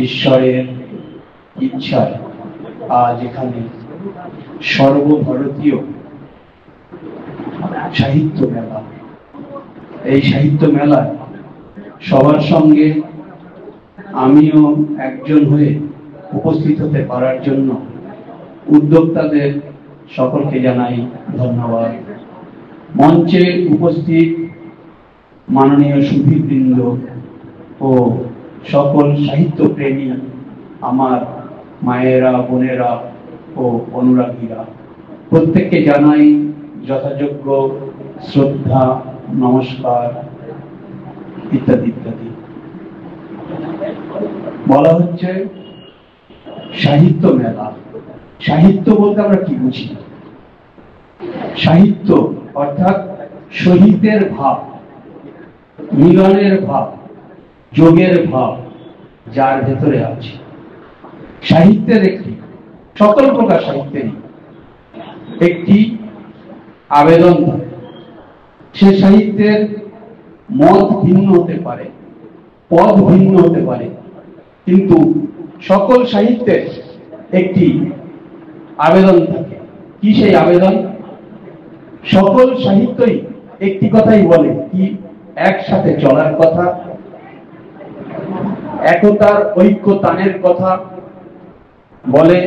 ঈশ্বরের ইচ্ছায় আজ এখানে সর্বভারতীয় সাহিত্য মেলা, এই সাহিত্য মেলায় সবার সঙ্গে আমিও একজন হয়ে উপস্থিত হতে পারার জন্য উদ্যোক্তাদের সকলকে জানাই ধন্যবাদ। মঞ্চে উপস্থিত মাননীয় সুধীবৃন্দ ও সকল সাহিত্য প্রেমী আমার মায়েরা, বোনেরা ও অনুরাগীরা, প্রত্যেককে জানাই যথাযোগ্য শ্রদ্ধা, নমস্কার ইত্যাদি ইত্যাদি। বলা হচ্ছে সাহিত্য মেলা। সাহিত্য বলতে আমরা কি বুঝি? সাহিত্য অর্থাৎ শহীদের ভাব, মিলনের ভাব, যোগের ভাব যার ভেতরে আছে। সাহিত্যের একটি, সকল প্রকার সাহিত্যেরই একটি আবেদন থাকে। সে সাহিত্যের মত ভিন্ন হতে পারে, পদ ভিন্ন হতে পারে, কিন্তু সকল সাহিত্যের একটি আবেদন থাকে। কি সেই আবেদন? সকল সাহিত্যই একটি কথাই বলে, কি? একসাথে চলার কথা, একতার ঐক্যতানের কথা বলে,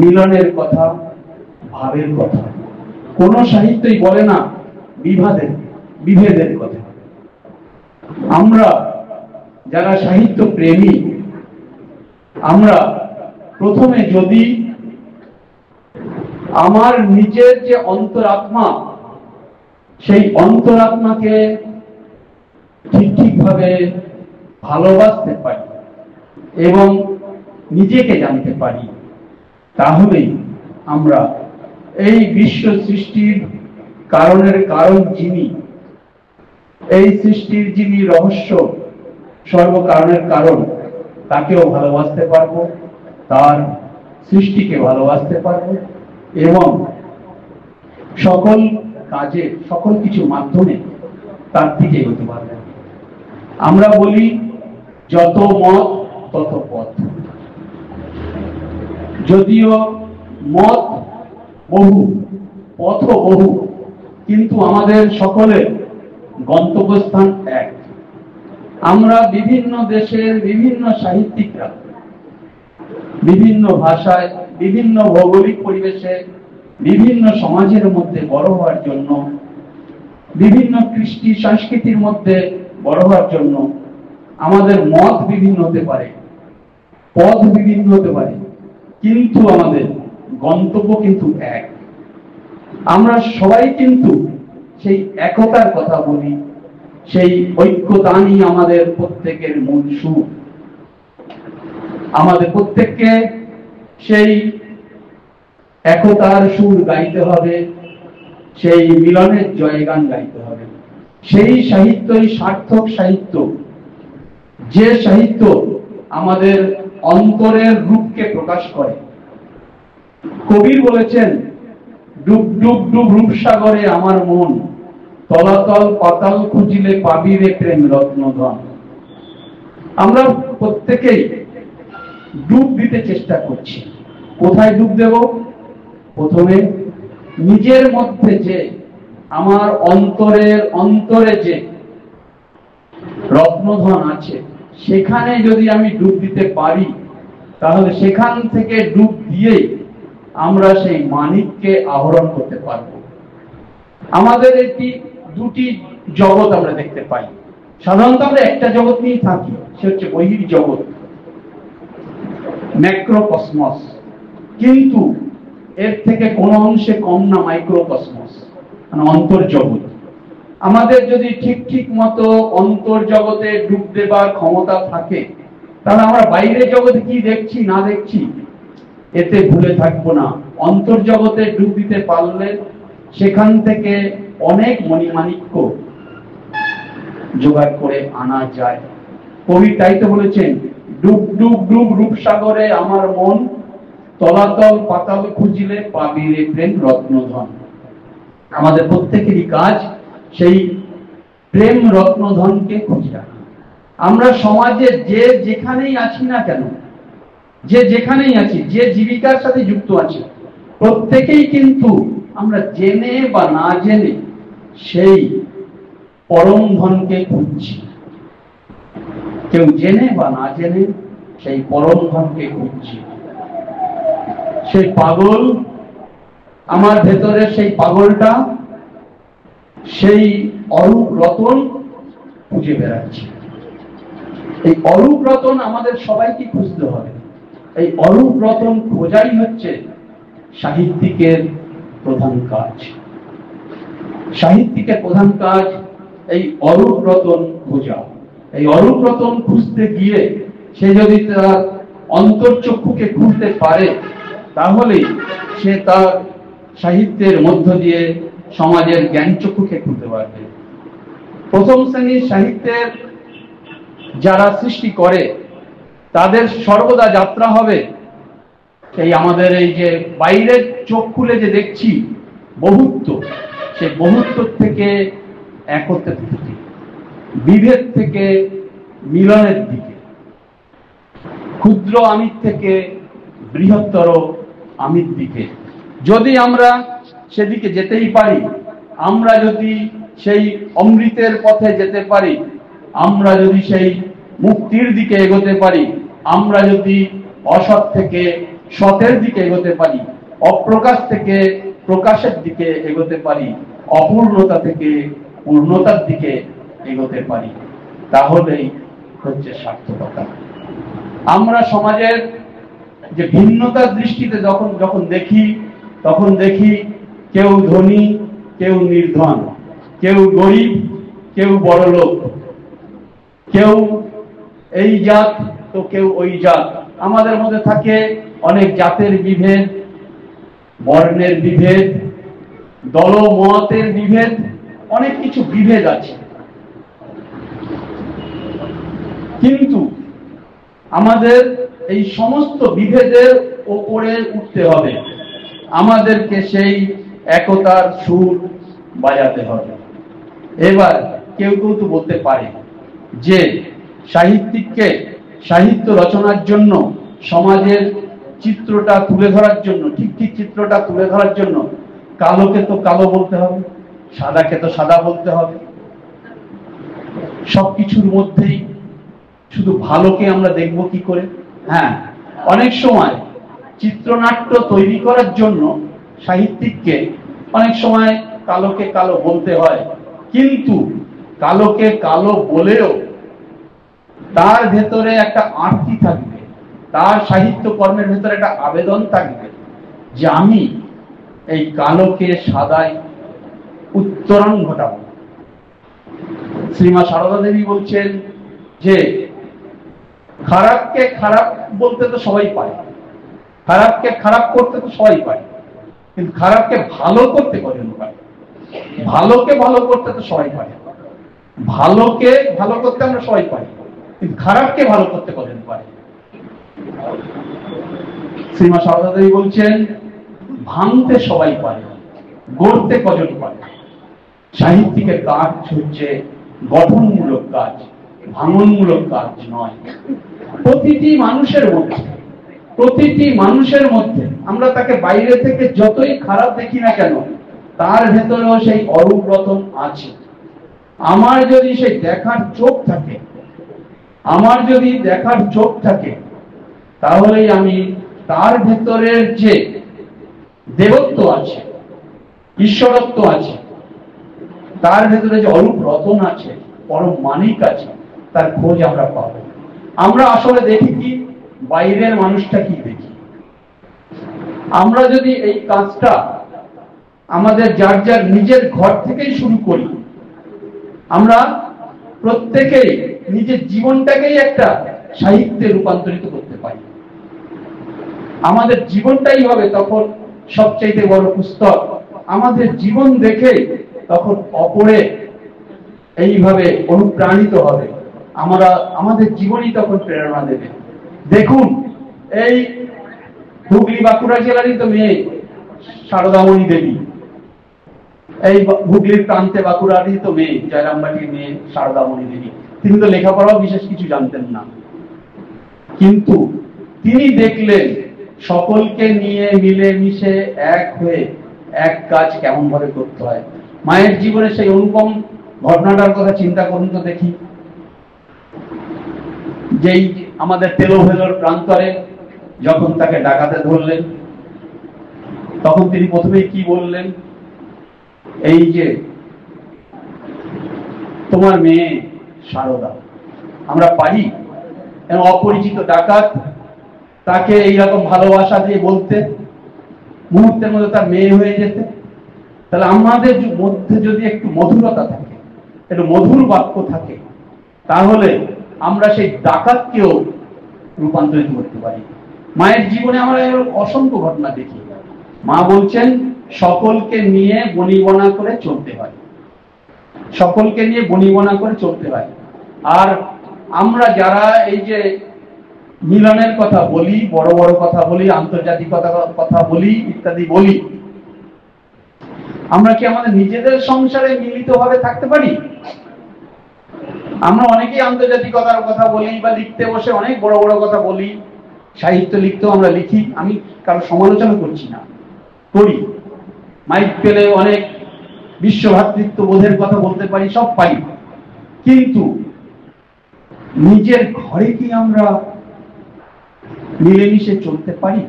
মিলনের কথা, ভাবের কথা। কোন সাহিত্যই বলে না বিভেদের কথা। আমরা যারা সাহিত্য প্রেমী, আমরা প্রথমে যদি আমার নিজের যে অন্তরাত্মা, সেই অন্তরাত্মাকে ঠিকভাবে ভালোবাসতে পারি এবং নিজেকে জানতে পারি, তাহলেই আমরা এই বিশ্ব সৃষ্টির কারণের কারণ যিনি, এই সৃষ্টির যিনি রহস্য, সর্বকারণের কারণ, তাকেও ভালোবাসতে পারবো, তার সৃষ্টিকে ভালোবাসতে পারবো এবং সকল কাজে, সকল কিছু মাধ্যমে তার দিকে এগোতে পারবো। আমরা বলি যত মত তত পথ। যদিও মত বহু, পথ বহু, কিন্তু আমাদের সকলের গন্তব্যস্থান এক। আমরা বিভিন্ন দেশের বিভিন্ন সাহিত্যিকরা বিভিন্ন ভাষায়, বিভিন্ন ভৌগোলিক পরিবেশে, বিভিন্ন সমাজের মধ্যে বড় হওয়ার জন্য, বিভিন্ন কৃষ্টি সংস্কৃতির মধ্যে বড় হওয়ার জন্য আমাদের মত বিভিন্ন হতে পারে, পথ বিভিন্ন হতে পারে, কিন্তু আমাদের গন্তব্য কিন্তু এক। আমরা সবাই কিন্তু সেই একতার কথা বলি, সেই ঐক্যতানই আমাদের প্রত্যেকের মূল সুর। আমাদের প্রত্যেককে সেই একতার সুর গাইতে হবে, সেই মিলনের জয়গান গাইতে হবে। সেই সাহিত্যই সার্থক সাহিত্য, যে সাহিত্য আমাদের অন্তরের রূপকে প্রকাশ করে। কবির বলেছেন, ডুব ডুব ডুব রূপসাগরে আমার মন, তলাতল পাতাল খুঁজিলে পাবি রে প্রেম রত্নধন। আমরা প্রত্যেকেই ডুব দিতে চেষ্টা করছি। কোথায় ডুব দেব? প্রথমে নিজের মধ্যে যে, আমার অন্তরে যে রত্নধন আছে, সেখানে যদি আমি ডুব দিতে পারি, তাহলে সেখান থেকে ডুব দিয়েই আমরা সেই মানিককে আহরণ করতে পারব। আমাদের একটি দুটি জগৎ আমরা দেখতে পাই। সাধারণত আমরা একটা জগৎ নিয়ে থাকি, সে হচ্ছে বহির জগৎ, ম্যাক্রোকসমস, কিন্তু এর থেকে কোন অংশে কম না মাইক্রোকসমস, মানে অন্তর্জগৎ। আমাদের যদি ঠিক মতো অন্তর্জগতে ডুব দেবার ক্ষমতা থাকে, তাহলে আমরা বাইরের জগতে কি দেখছি না দেখছি এতে ভুলে থাকবো না। অন্তর্জগতে ডুব দিতে পারলে সেখান থেকে অনেক মণিমাণিক্য জোগাড় করে আনা যায়। কবি তাই তো বলেছেন, ডুব ডুব ডুব রূপসাগরে আমার মন, তলাতল পাতাল খুঁজিলে পাবি রে প্রেম রত্নধন। আমাদের প্রত্যেকেরই কাজ সেই প্রেম রত্নধনকে খুঁজে রাখা। আমরা সমাজে যে যেখানেই আছি না কেন, যে যেখানেই আছি, যে জীবিকার সাথে যুক্ত আছি, প্রত্যেকেই কিন্তু আমরা জেনে বা না জেনে সেই পরম ধনকে খুঁজছি। কেউ জেনে বা না জেনে সেই পরম ধনকে খুঁজছি। সেই পাগল, আমার ভেতরে সেই পাগলটা সেই অরূপ রতন খুঁজে বেড়াচ্ছে। এই অরূপ রতন আমাদের সবাইকে খুঁজতে হবে। এই অরূপ রতন খোঁজাই হচ্ছে সাহিত্যিকের প্রধান কাজ। সাহিত্যিকের প্রধান কাজ এই অরূপ রতন খোঁজা। এই অরূপ রতন খুঁজতে গিয়ে সে যদি তার অন্তর্চক্ষুকে খুঁজতে পারে, তাহলে সে তার সাহিত্যের মধ্য দিয়ে সমাজের জ্ঞান চক্ষুকে খুলতে পারবে। প্রথম শ্রেণীর সাহিত্যের যারা সৃষ্টি করে তাদের সর্বদা যাত্রা হবে সেই আমাদের এই যে বাইরের চোখ খুলে যে দেখছি বহুত্ব, সে বহুত্ব থেকে একত্রের দিকে, বিভেদ থেকে মিলনের দিকে, ক্ষুদ্র আমির থেকে বৃহত্তর আমির দিকে যদি আমরা সেদিকে যেতেই পারি, আমরা যদি সেই অমৃতের পথে যেতে পারি, আমরা যদি সেই মুক্তির দিকে এগোতে পারি, আমরা যদি অসৎ থেকে সতের দিকে এগোতে পারি, অপ্রকাশ থেকে প্রকাশের দিকে এগোতে পারি, অপূর্ণতা থেকে পূর্ণতার দিকে এগোতে পারি, তাহলেই হচ্ছে সার্থকতা। আমরা সমাজের যে ভিন্নতার দৃষ্টিতে যখন দেখি, তখন দেখি কেউ ধনী, কেউ নির্ধন, কেউ গরিব, কেউ বড়লোক, কেউ এই জাত তো কেউ ওই জাত। আমাদের মধ্যে থাকে অনেক জাতের বিভেদ, বর্ণের বিভেদ, দলমতের বিভেদ, অনেক কিছু বিভেদ আছে। কিন্তু আমাদের এই সমস্ত বিভেদের ওপরে উঠতে হবে, আমাদেরকে সেই একতার সুর বাজাতে হবে। এবার কেউ কেউ তো বলতে পারে যে সাহিত্যিককে সাহিত্য রচনার জন্য, সমাজের চিত্রটা তুলে ধরার জন্য, ঠিক ঠিক চিত্রটা তুলে ধরার জন্য কালোকে তো কালো বলতে হবে, সাদাকে তো সাদা বলতে হবে। সবকিছুর মধ্যেই শুধু ভালোকে আমরা দেখব কি করে? হ্যাঁ, অনেক সময় চিত্রনাট্য তৈরি করার জন্য সাহিত্যিককে অনেক সময় কালোকে কালো বলতে হয়, কিন্তু কালোকে কালো বলেও তার ভেতরে একটা আরতি থাকবে, তার সাহিত্য কর্মের ভেতরে একটা আবেদন থাকবে যে আমি এই কালোকে সাদায় উত্তরণ ঘটাবো। শ্রীমা সারদা দেবী বলছেন যে খারাপকে খারাপ বলতে তো সবাই পারে, খারাপকে খারাপ করতে তো সবাই পারে, কিন্তু খারাপকে ভালো করতে কজন পারে? ভালোকে ভালো করতে তো সবাই পারে, ভালোকে ভালো করতে আমরা সবাই পারি, কিন্তু খারাপকে ভালো করতে কজন পারে? শ্রীমা সারদা দেবী বলছেন ভাঙতে সবাই পারে, গড়তে কজন পারে? সাহিত্যিকের কাজ হচ্ছে গঠনমূলক কাজ, ভাঙনমূলক কাজ নয়। প্রতিটি মানুষের মধ্যে, প্রতিটি মানুষের মধ্যে আমরা তাকে বাইরে থেকে যতই খারাপ দেখি না কেন, তার ভেতরেও সেই অরূপ রতন আছে। আমার যদি সেই দেখার চোখ থাকে, আমার যদি দেখার চোখ থাকে, তাহলেই আমি তার ভেতরের যে দেবত্ব আছে, ঈশ্বরত্ব আছে, তার ভেতরে যে অরূপ রতন আছে, পরম মানিক আছে, তার খোঁজ আমরা পাবো। আমরা আসলে দেখি কি, বাইরের মানুষটা কি দেখি। আমরা যদি এই কাজটা আমাদের যার যার নিজের ঘর থেকেই শুরু করি, আমরা প্রত্যেকেই নিজের জীবনটাকেই একটা সাহিত্যে রূপান্তরিত করতে পারি। আমাদের জীবনটাই হবে তখন সবচাইতে বড় পুস্তক। আমাদের জীবন দেখে তখন অপরে এইভাবে অনুপ্রাণিত হবে, আমরা আমাদের জীবনই তখন প্রেরণা দেবে। দেখুন, এই হুগলি বাঁকুড়া জেলারই তো মেয়ে সারদামণি দেবী, এই হুগলির প্রান্তে বাঁকুড়ারই তো মেয়ে, জয়রামবাটির মেয়ে সারদামণি দেবী। তিনি তো লেখাপড়াও বিশেষ কিছু জানতেন না, কিন্তু তিনি দেখলেন সকলকে নিয়ে মিলে মিশে এক হয়ে এক কাজ কেমন ভাবে করতে হয়। মায়ের জীবনে সেই অনুপম ঘটনাটার কথা চিন্তা করুন তো দেখি। যেই আমাদের তেলোভেলোর প্রান্তরে যখন তাকে ডাকাতে ধরলেন, তখন তিনি প্রথমেই কি বললেন, এই যে তোমার মেয়ে সারদা, আমরা পারি অপরিচিত ডাকাত তাকে এইরকম ভালোবাসা দিয়ে বলতে, মুহূর্তের মধ্যে তার মেয়ে হয়ে যেতে। তাহলে আমাদের মধ্যে যদি একটু মধুরতা থাকে, একটু মধুর বাক্য থাকে, তাহলে আমরা সেই ডাকাতকেও রূপান্তরিত করতে পারি। মায়ের জীবনে আমরা অসংখ্য ঘটনা দেখি। মা বলছেন সকলকে নিয়ে বনিবনা করে চলতে হয়, সকলকে নিয়ে বনিবনা করে চলতে হয়। আর আমরা যারা এই যে মিলনের কথা বলি, বড় বড় কথা বলি, আন্তর্জাতিকতার কথা বলি, ইত্যাদি বলি, আমরা কি আমাদের নিজেদের সংসারে মিলিতভাবে থাকতে পারি? আমরা অনেকেই আন্তর্জাতিকতার কথা বলি বা লিখতে বসে অনেক বড় বড় কথা বলি, সাহিত্য লিখতেও আমরা লিখি। আমি কারো সমালোচনা করছি না, করি। মাইক পেলে অনেক বিশ্ব ভ্রাতৃত্ব বোধের কথা বলতে পারি, সব পারি। কিন্তু নিজের ঘরে কি আমরা মিলেমিশে চলতে পারি?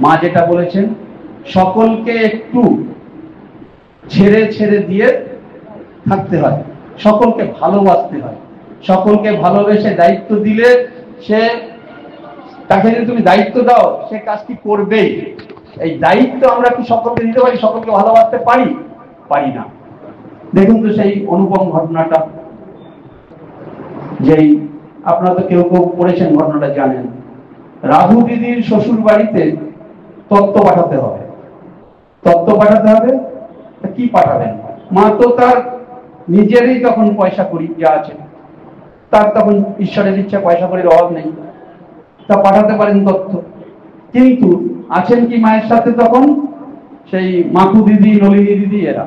মা যেটা বলেছেন, সকলকে একটু ছেড়ে ছেড়ে দিয়ে থাকতে হয়, সকলকে ভালোবাসতে হয়। সকলকে ভালোবেসে দায়িত্ব দিলে সে, তাকে যদি তুমি দায়িত্ব দাও, সে কাজটি করবেই। এই দায়িত্ব আমরা কি সকলকে দিতে পারি? সকলকে ভালোবাসতে পারি? পারি না। দেখুন তো সেই অনুপম ঘটনাটা, যেই আপনারা তো কেউ কেউ পড়েছেন, ঘটনাটা জানেন। রাধু দিদির শ্বশুর বাড়িতে তত্ত্ব পাঠাতে হবে, তত্ত্ব পাঠাতে হবে। কি পাঠাবেন? মা তো তার নিজেরই তখন পয়সা করি যা আছে, তার তখন ঈশ্বরের ইচ্ছা পয়সা করির অভাব নেই, তা পাঠাতে পারেন তত্ত্ব। কিন্তু আছেন কি মায়ের সাথে তখন সেই মাকু দিদি, নলিনী দিদি, এরা।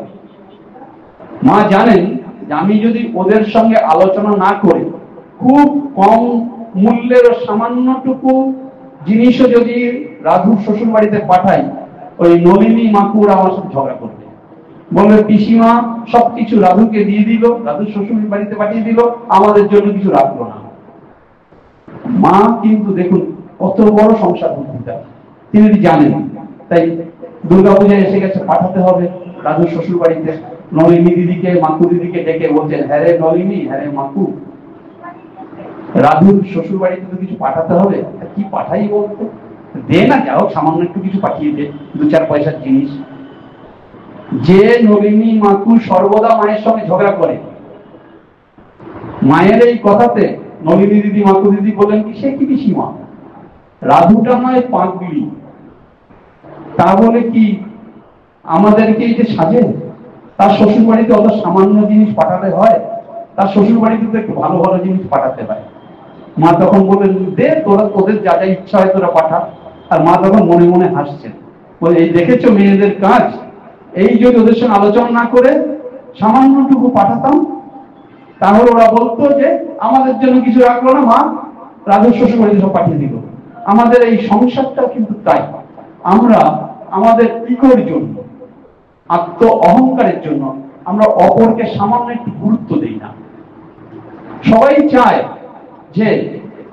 মা জানেন যে আমি যদি ওদের সঙ্গে আলোচনা না করে খুব কম মূল্যের সামান্যটুকু জিনিসও যদি রাধুর শ্বশুর বাড়িতে পাঠাই, ওই নলিনী মাকুর আমার সাথে ঝগড়া করবে, বলবে পিসিমা সবকিছু রাধুকে দিয়ে দিল, রাধুর শ্বশুর বাড়িতে পাঠিয়ে দিল, আমাদের জন্য কিছু রাখলো না। মা কিন্তু দেখুন কত বড় সংসার বুদ্ধিটা তিনি জানেন। তাই দুর্গাপূজায় এসে গেছে, পাঠাতে হবে রাধুর শ্বশুর বাড়িতে। নলিনী দিদিকে, মাকু দিদিকে ডেকে বলছেন, হ্যাঁ রে নলিনী, হ্যাঁ রে মাকু, রাধুর শ্বশুর বাড়িতে তো কিছু পাঠাতে হবে, কি পাঠাই বলতো, দে না, যা হোক সামান্য একটু কিছু পাঠিয়ে দে, 2-4 পয়সার জিনিস। যে নলিনী মাকু সর্বদা মায়ের সঙ্গে ঝগড়া করে, মায়ের এই কথাতে নলিনী দিদি, মাকু দিদি বলেন কি, সে কি পিসিমা, রাধুটা নয় পাগলি, তা বলে কি আমাদেরকে এই যে সাজে, তার শ্বশুর বাড়িতে অত সামান্য জিনিস পাঠাতে হয়? তার শ্বশুর বাড়িতে তো একটু ভালো ভালো জিনিস পাঠাতে হয়। মা তখন বলেন, দে তোরা, তোদের যা যা ইচ্ছা হয় তোরা পাঠা। আর মা তখন মনে মনে হাসছেন, বলে এই দেখেছো মেয়েদের কাজ, এই যদি ওদের সঙ্গে আলোচনা না করে সামান্যটুকু পাঠাতাম, তাহলে ওরা বলতো যে আমাদের জন্য কিছু রাখলো না, মা রাধুর শ্বশুর বাড়িতে সব পাঠিয়ে দিল। আমাদের এই সংসারটা কিন্তু তাই, আমরা আমাদের ইগোর জন্য, আত্ম অহংকারের জন্য আমরা অপরকে সামান্য একটু গুরুত্ব দেই না। সবাই চায় যে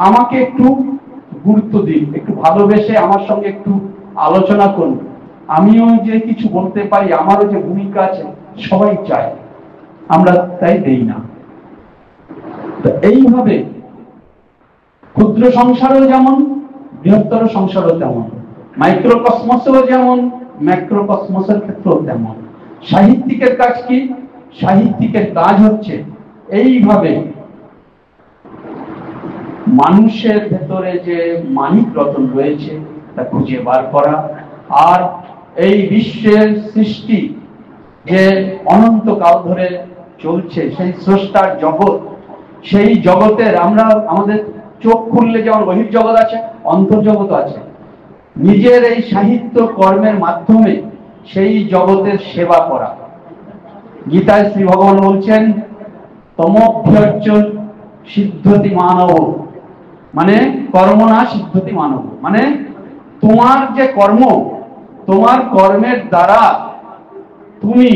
আমাকে একটু গুরুত্ব দিন, একটু ভালোবেসে আমার সঙ্গে একটু আলোচনা করুন, আমিও যে কিছু বলতে পারি, আমারও যে ভূমিকা আছে, সবাই চায়, আমরা তাই দেই না। এইভাবে ক্ষুদ্র সংসারও যেমন, বৃহত্তর সংসারও তেমন, মাইক্রোকসমসও যেমন, ম্যাক্রোকসমসের ক্ষেত্রেও তেমন। সাহিত্যিকের কাজ কি? সাহিত্যিকের কাজ হচ্ছে এইভাবে মানুষের ভেতরে যে মানিক রতন রয়েছে তা খুঁজে বার করা, আর এই বিশ্বের সৃষ্টি যে অনন্তকাল ধরে চলছে, সেই স্রষ্টার জগৎ, সেই জগতের আমরা আমাদের চোখ খুললে যেমন বহির্জগৎ আছে, অন্তর্জগৎ আছে। নিজের এই সাহিত্য কর্মের মাধ্যমে সেই জগতের সেবা করা। গীতায় শ্রী ভগবান বলছেন, তমোভ্যর্চ সিদ্ধতি মানব, মানে কর্ম না সিদ্ধতি মানব, মানে তোমার যে কর্ম, তোমার কর্মের দ্বারা তুমি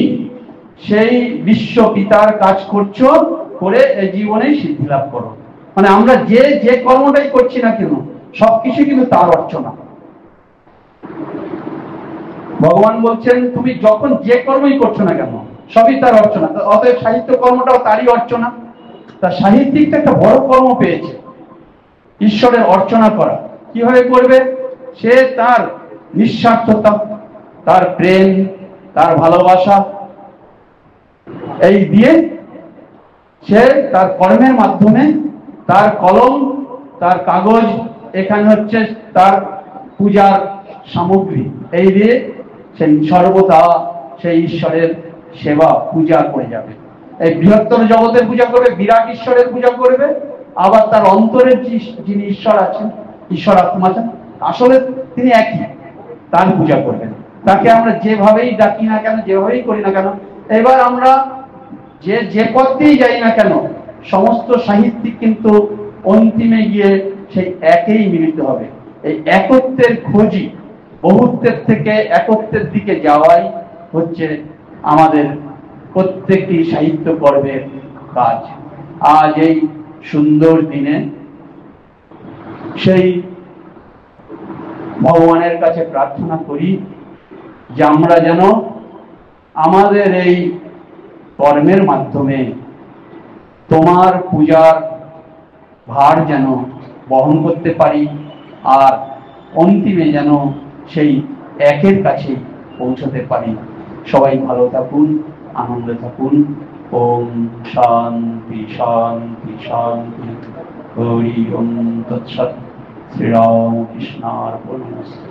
সেই বিশ্ব পিতার কাজ করছো, করে এই জীবনেই সিদ্ধি লাভ করো। মানে আমরা যে যে কর্মটাই করছি না কেন, সবকিছু কিন্তু তার অর্চনা। ভগবান বলছেন তুমি যখন যে কর্মই করছো না কেন, সবই তার অর্চনা। অতএব সাহিত্য কর্মটাও তারই অর্চনা। তা সাহিত্যিকটা একটা বড় কর্ম পেয়েছে, ঈশ্বরের অর্চনা করা। কিভাবে করবে? সে তার নিঃস্বার্থতা, তার প্রেম, তার ভালোবাসা, এই দিয়ে সে তার কর্মের মাধ্যমে, তার কলম, তার কাগজ, এখানে হচ্ছে তার পূজার সামগ্রী, এই দিয়ে সেই সর্বদা সেই ঈশ্বরের সেবা পূজা করে যাবে। এই বৃহত্তর জগতের পূজা করবে, বিরাট ঈশ্বরের পূজা করবে, আবার তার অন্তরের যিনি ঈশ্বর আছেন, ঈশ্বর আত্মা আছেন, আসলে তিনি একই, তার পূজা করবেন। তাকে আমরা যেভাবেই ডাকি না কেন, যেভাবেই করি না কেন, এবার আমরা যে পথ দিয়ে যাই না কেন, সমস্ত সাহিত্যিক কিন্তু অন্তিমে গিয়ে সেই একেই মিলিত হবে। এই একত্বের খোঁজই, বহুত্বের থেকে একত্বের দিকে যাওয়াই হচ্ছে আমাদের প্রত্যেকটি সাহিত্য কর্মের কাজ। আজ এই সুন্দর দিনে সেই ভগবানের কাছে প্রার্থনা করি যে আমরা যেন আমাদের এই কর্মের মাধ্যমে তোমার পূজার ভার যেন বহন করতে পারি, আর অন্তিমে যেন সেই একের কাছে পৌঁছতে পারি। সবাই ভালো থাকুন, আনন্দে থাকুন। ওম শান্তি শান্তি শান্তি। হরি ওম তৎসৎ। শ্রীরামকৃষ্ণার্পণমস্তু।